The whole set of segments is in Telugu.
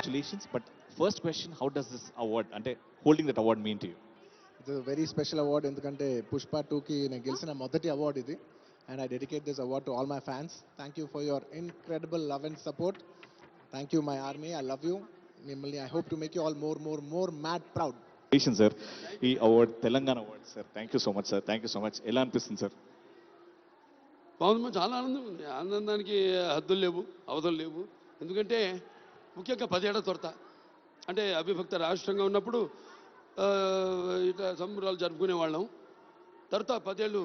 congratulations. But first question, how does this award, ante holding that award mean to you? It's a very special award ఎందుకంటే పుష్ప 2కి నేను గెలిచిన మొదటి అవార్డ్ ఇది. And I dedicate this award to all my fans. Thank you for your incredible love and support. Thank you, my army. I love you. మిమ్మల్ని I hope to make you all more mad proud. Congratulations, sir. ఈ award Telangana award sir. Thank you so much sir. Thank you so much. ఎలా అనిపిస్తుంది సార్? బాగుంది, చాలా ఆనందం ఉంది. ఆనందానికి హద్దులు లేవు, అవధులు లేవు. ఎందుకంటే ముఖ్యంగా 10 ఏళ్ల తొరత అంటే అవిభక్త రాష్ట్రంగా ఉన్నప్పుడు ఇట్లా సంబరాలు జరుపుకునేవాళ్ళం. తర్వాత 10 ఏళ్ళు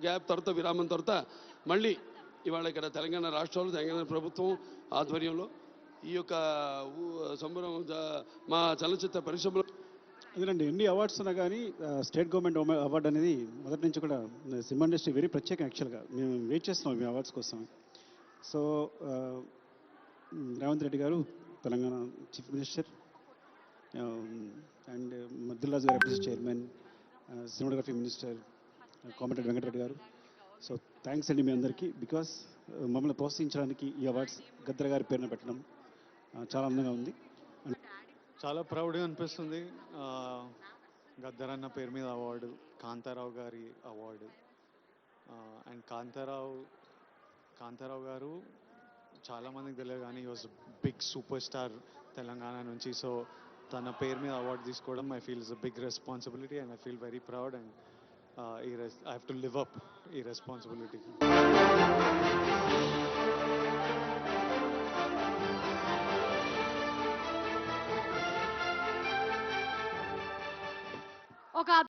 గ్యాప్, తర్వాత విరామం, తర్వాత మళ్ళీ ఇవాళ ఇక్కడ తెలంగాణ రాష్ట్రంలో తెలంగాణ ప్రభుత్వం ఆధ్వర్యంలో ఈ యొక్క సంబరం మా చలనచిత్ర పరిశ్రమలో. ఎందుకంటే ఎన్ని అవార్డ్స్ ఉన్నా కానీ స్టేట్ గవర్నమెంట్ అవార్డు అనేది మొదటి నుంచి కూడా సినిమా ఇండస్ట్రీ వెరీ ప్రత్యేకం. యాక్చువల్గా మేము వెయిట్ చేస్తున్నాం మీ అవార్డ్స్ కోసం. సో రేవంత్ రెడ్డి గారు తెలంగాణ చీఫ్ మినిస్టర్ అండ్ మద్దుల్లాజ్ గారు FDC chairman, cinematography minister Komatireddy Venkatreddy గారు. సో థ్యాంక్స్ అండి మీ అందరికీ. బికాస్ మమ్మల్ని ప్రోత్సహించడానికి ఈ అవార్డ్స్ గద్దర్ గారి పేరున పెట్టడం చాలా అందంగా ఉంది. చాలా ప్రౌడ్గా అనిపిస్తుంది. గద్దర్ అన్న పేరు మీద అవార్డు, కాంతారావు గారి అవార్డు. అండ్ కాంతారావు గారు చాలామందికి తెలియదు కానీ ఈ was big superstar Telangana నుంచి. సో తన పేరు మీద అవార్డు తీసుకోవడం I feel is a big responsibility and I feel very proud and I have to live up ఈ రెస్పాన్సిబిలిటీకి. ఒక